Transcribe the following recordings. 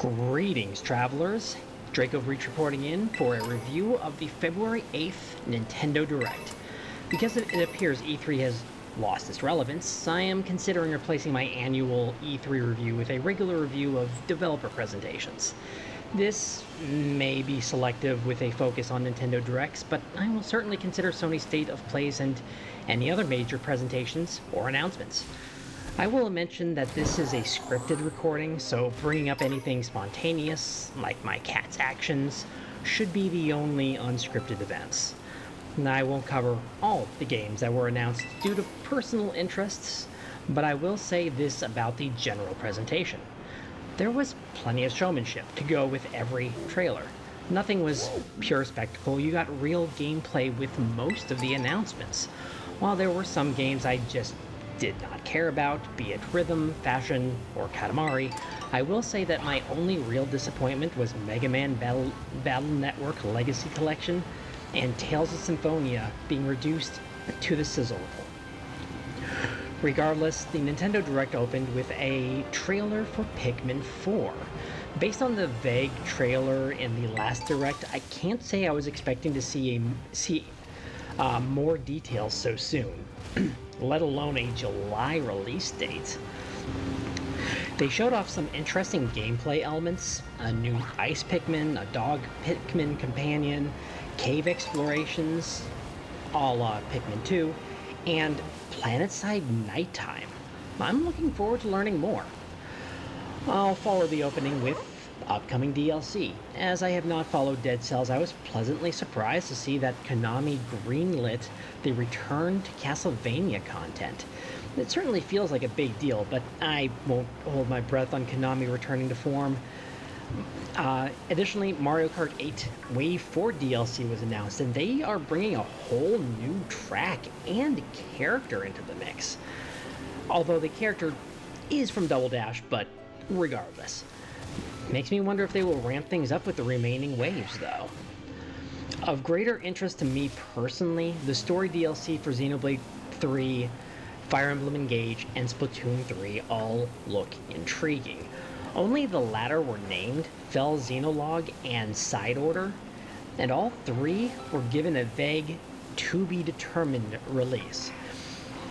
Greetings, travelers. Draco Breach reporting in for a review of the February 8th Nintendo Direct. Because it appears E3 has lost its relevance, I am considering replacing my annual E3 review with a regular review of developer presentations. This may be selective with a focus on Nintendo Directs, but I will certainly consider Sony's State of Plays and any other major presentations or announcements. I will mention that this is a scripted recording, so bringing up anything spontaneous, like my cat's actions, should be the only unscripted events. I won't cover all the games that were announced due to personal interests, but I will say this about the general presentation. There was plenty of showmanship to go with every trailer. Nothing was pure spectacle, you got real gameplay with most of the announcements, while there were some games I just did not care about, be it Rhythm, Fashion, or Katamari. I will say that my only real disappointment was Mega Man Battle Network Legacy Collection and Tales of Symphonia being reduced to the sizzle level. Regardless, the Nintendo Direct opened with a trailer for Pikmin 4. Based on the vague trailer in the last Direct, I can't say I was expecting to see more details so soon, let alone a July release date. They showed off some interesting gameplay elements, a new ice Pikmin, a dog Pikmin companion, cave explorations, a la Pikmin 2, and planetside nighttime. I'm looking forward to learning more. I'll follow the opening with upcoming DLC. As I have not followed Dead Cells, I was pleasantly surprised to see that Konami greenlit the return to Castlevania content. It certainly feels like a big deal, but I won't hold my breath on Konami returning to form. Additionally, Mario Kart 8 Wave 4 DLC was announced, and they are bringing a whole new track and character into the mix. Although the character is from Double Dash, but regardless. Makes me wonder if they will ramp things up with the remaining waves, though. Of greater interest to me personally, the story DLC for Xenoblade 3, Fire Emblem Engage, and Splatoon 3 all look intriguing. Only the latter were named, Fell Xenologue and Side Order, and all three were given a vague, to-be-determined release.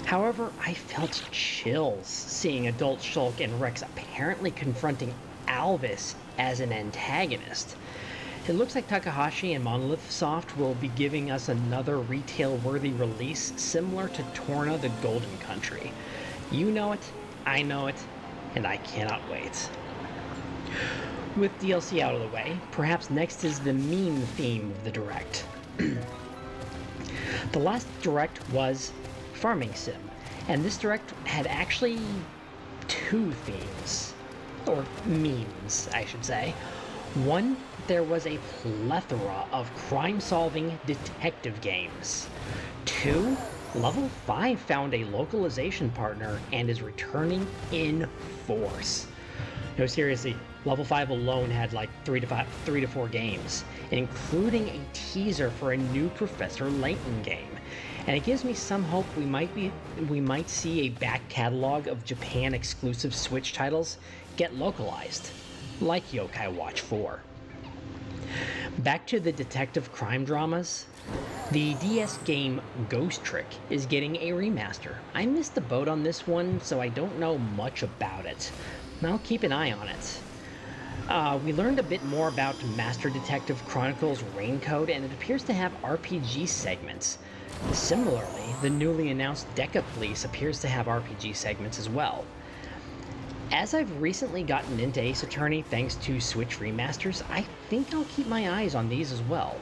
However, I felt chills seeing Adult Shulk and Rex apparently confronting Alvis as an antagonist. It looks like Takahashi and Monolith Soft will be giving us another retail-worthy release similar to Torna the Golden Country. You know it, I know it, and I cannot wait. With DLC out of the way, perhaps next is the meme theme of the Direct. The last Direct was Farming Sim, and this Direct had actually two themes. Or memes, I should say. One, there was a plethora of crime-solving detective games. Two, Level 5 found a localization partner and is returning in force. No, seriously, Level 5 alone had like 3 to 4 games, including a teaser for a new Professor Layton game. And it gives me some hope we might see a back catalog of Japan-exclusive Switch titles get localized, like Yokai Watch 4. Back to the detective crime dramas. The DS game Ghost Trick is getting a remaster. I missed the boat on this one, so I don't know much about it. I'll keep an eye on it. We learned a bit more about Master Detective Chronicles Raincode, and it appears to have RPG segments. Similarly, the newly announced Deca Police appears to have RPG segments as well. As I've recently gotten into Ace Attorney thanks to Switch remasters, I think I'll keep my eyes on these as well.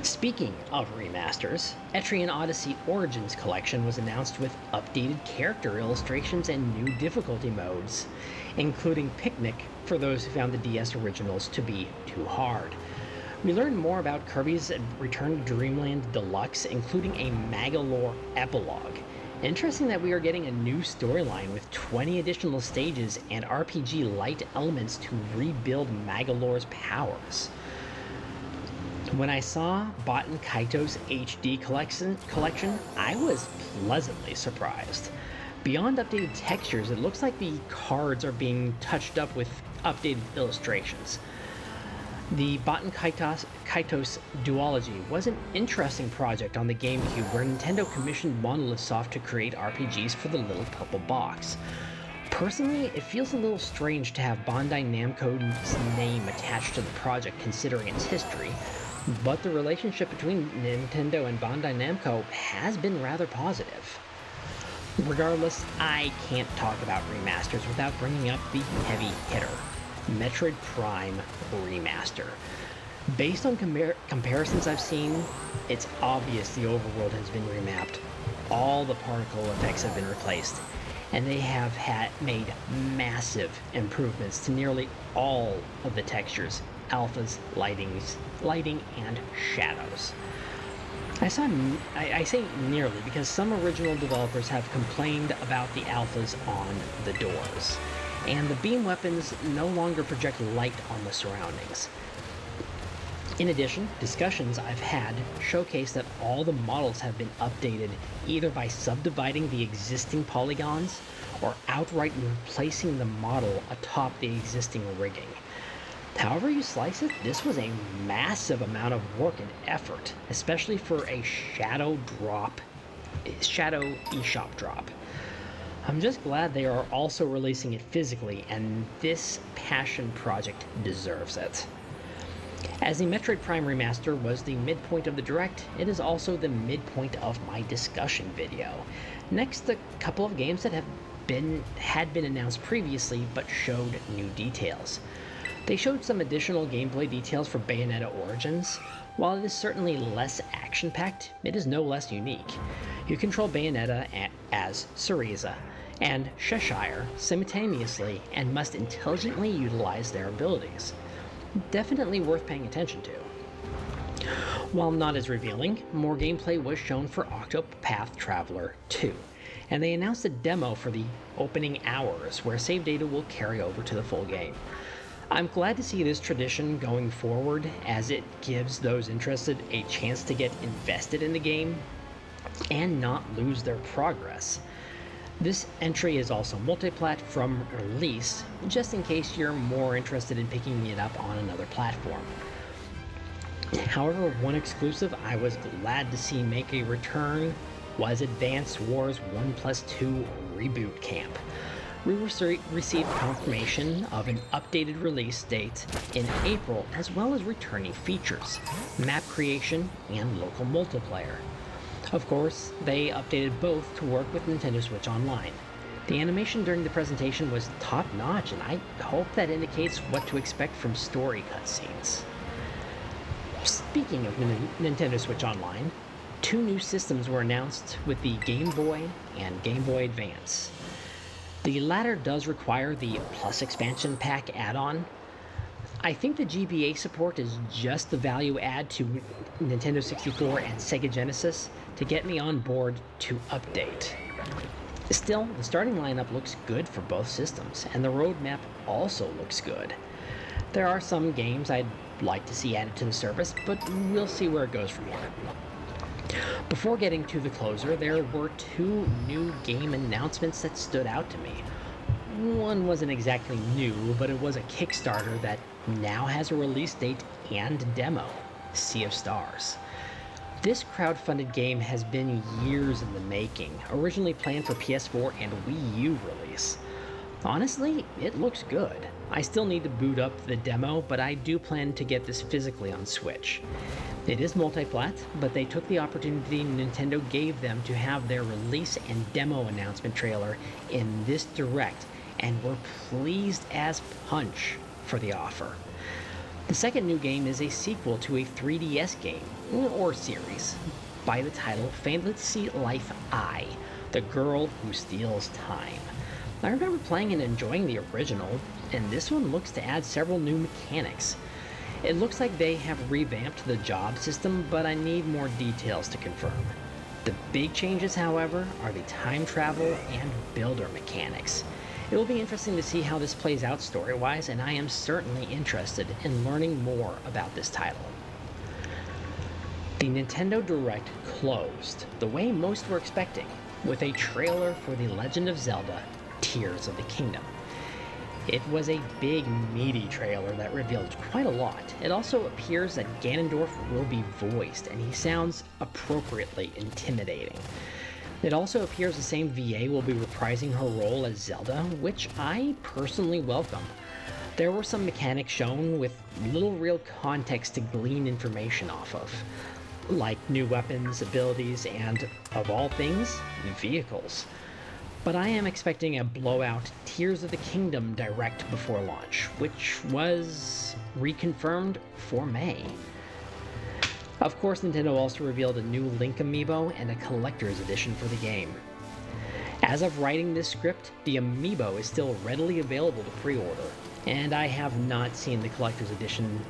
Speaking of remasters, Etrian Odyssey Origins Collection was announced with updated character illustrations and new difficulty modes, including Picnic for those who found the DS originals to be too hard. We learned more about Kirby's Return to Dreamland Deluxe, including a Magalore epilogue. Interesting that we are getting a new storyline with 20 additional stages and RPG-light elements to rebuild Magalore's powers. When I saw Baten Kaito's HD collection, I was pleasantly surprised. Beyond updated textures, it looks like the cards are being touched up with updated illustrations. The Baten Kaitos duology was an interesting project on the GameCube where Nintendo commissioned Monolith Soft to create RPGs for the little purple box. Personally, it feels a little strange to have Bandai Namco's name attached to the project considering its history, but the relationship between Nintendo and Bandai Namco has been rather positive. Regardless, I can't talk about remasters without bringing up the heavy hitter, Metroid Prime Remaster. Based on comparisons I've seen, it's obvious the overworld has been remapped, all the particle effects have been replaced, and they have made massive improvements to nearly all of the textures, alphas, lighting, and shadows. I say nearly because some original developers have complained about the alphas on the doors, and the beam weapons no longer project light on the surroundings. In addition, discussions I've had showcase that all the models have been updated either by subdividing the existing polygons or outright replacing the model atop the existing rigging. However you slice it, this was a massive amount of work and effort, especially for a shadow eShop drop. I'm just glad they are also releasing it physically, and this passion project deserves it. As the Metroid Prime Remaster was the midpoint of the Direct, it is also the midpoint of my discussion video. Next, a couple of games that had been announced previously but showed new details. They showed some additional gameplay details for Bayonetta Origins. While it is certainly less action-packed, it is no less unique. You control Bayonetta as Cereza and Cheshire simultaneously and must intelligently utilize their abilities. Definitely worth paying attention to. While not as revealing, more gameplay was shown for Octopath Traveler 2, and they announced a demo for the opening hours where save data will carry over to the full game. I'm glad to see this tradition going forward, as it gives those interested a chance to get invested in the game and not lose their progress. This entry is also multiplat from release, just in case you're more interested in picking it up on another platform. However, one exclusive I was glad to see make a return was Advance Wars 1+2 Reboot Camp. We received confirmation of an updated release date in April, as well as returning features, map creation, and local multiplayer. Of course, they updated both to work with Nintendo Switch Online. The animation during the presentation was top-notch, and I hope that indicates what to expect from story cutscenes. Speaking of Nintendo Switch Online, 2 new systems were announced with the Game Boy and Game Boy Advance. The latter does require the Plus expansion pack add-on. I think the GBA support is just the value add to Nintendo 64 and Sega Genesis to get me on board to update. Still, the starting lineup looks good for both systems, and the roadmap also looks good. There are some games I'd like to see added to the service, but we'll see where it goes from here. Before getting to the closer, there were 2 new game announcements that stood out to me. One wasn't exactly new, but it was a Kickstarter that now has a release date and demo, Sea of Stars. This crowdfunded game has been years in the making, originally planned for PS4 and Wii U release. Honestly, it looks good. I still need to boot up the demo, but I do plan to get this physically on Switch. It is multiplat, but they took the opportunity Nintendo gave them to have their release and demo announcement trailer in this Direct, and were pleased as punch for the offer. The second new game is a sequel to a 3DS game, or series, by the title Fantasy Life I, The Girl Who Steals Time. I remember playing and enjoying the original, and this one looks to add several new mechanics. It looks like they have revamped the job system, but I need more details to confirm. The big changes, however, are the time travel and builder mechanics. It will be interesting to see how this plays out story-wise, and I am certainly interested in learning more about this title. The Nintendo Direct closed the way most were expecting, with a trailer for The Legend of Zelda: Tears of the Kingdom. It was a big, meaty trailer that revealed quite a lot. It also appears that Ganondorf will be voiced, and he sounds appropriately intimidating. It also appears the same VA will be reprising her role as Zelda, which I personally welcome. There were some mechanics shown with little real context to glean information off of, like new weapons, abilities, and, of all things, vehicles. But I am expecting a blowout Tears of the Kingdom direct before launch, which was reconfirmed for May. Of course, Nintendo also revealed a new Link amiibo and a collector's edition for the game. As of writing this script, the amiibo is still readily available to pre-order, and I have not seen the collector's edition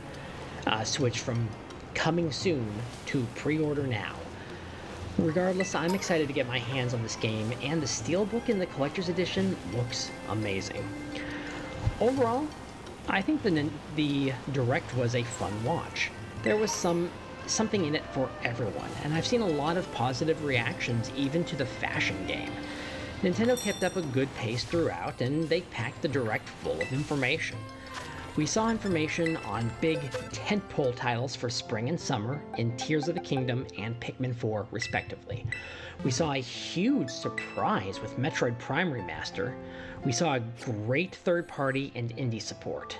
switch from coming soon to pre-order now. Regardless, I'm excited to get my hands on this game, and the steelbook in the collector's edition looks amazing. Overall, I think the Direct was a fun watch. There was something in it for everyone, and I've seen a lot of positive reactions even to the fashion game. Nintendo kept up a good pace throughout, and they packed the Direct full of information. We saw information on big tentpole titles for spring and summer in Tears of the Kingdom and Pikmin 4, respectively. We saw a huge surprise with Metroid Prime Remaster. We saw a great third-party and indie support.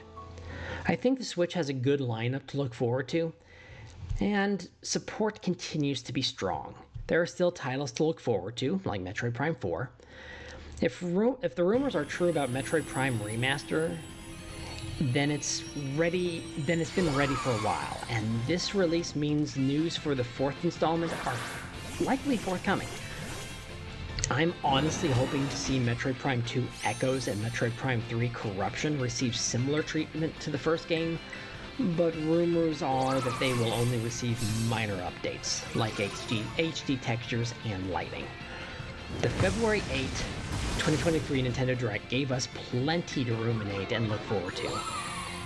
I think the Switch has a good lineup to look forward to, and support continues to be strong. There are still titles to look forward to, like Metroid Prime 4. If the rumors are true about Metroid Prime Remaster, then it's been ready for a while, and this release means news for the fourth installment are likely forthcoming. I'm honestly hoping to see Metroid Prime 2 Echoes and Metroid Prime 3 Corruption receive similar treatment to the first game, but rumors are that they will only receive minor updates, like HD textures and lighting. The February 8, 2023 Nintendo Direct gave us plenty to ruminate and look forward to.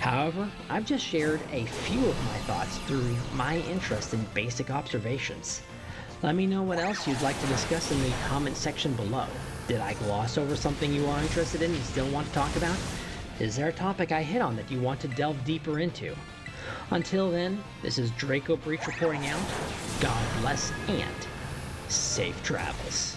However, I've just shared a few of my thoughts through my interest in basic observations. Let me know what else you'd like to discuss in the comment section below. Did I gloss over something you are interested in and still want to talk about? Is there a topic I hit on that you want to delve deeper into? Until then, this is Draco Breach reporting out. God bless and safe travels.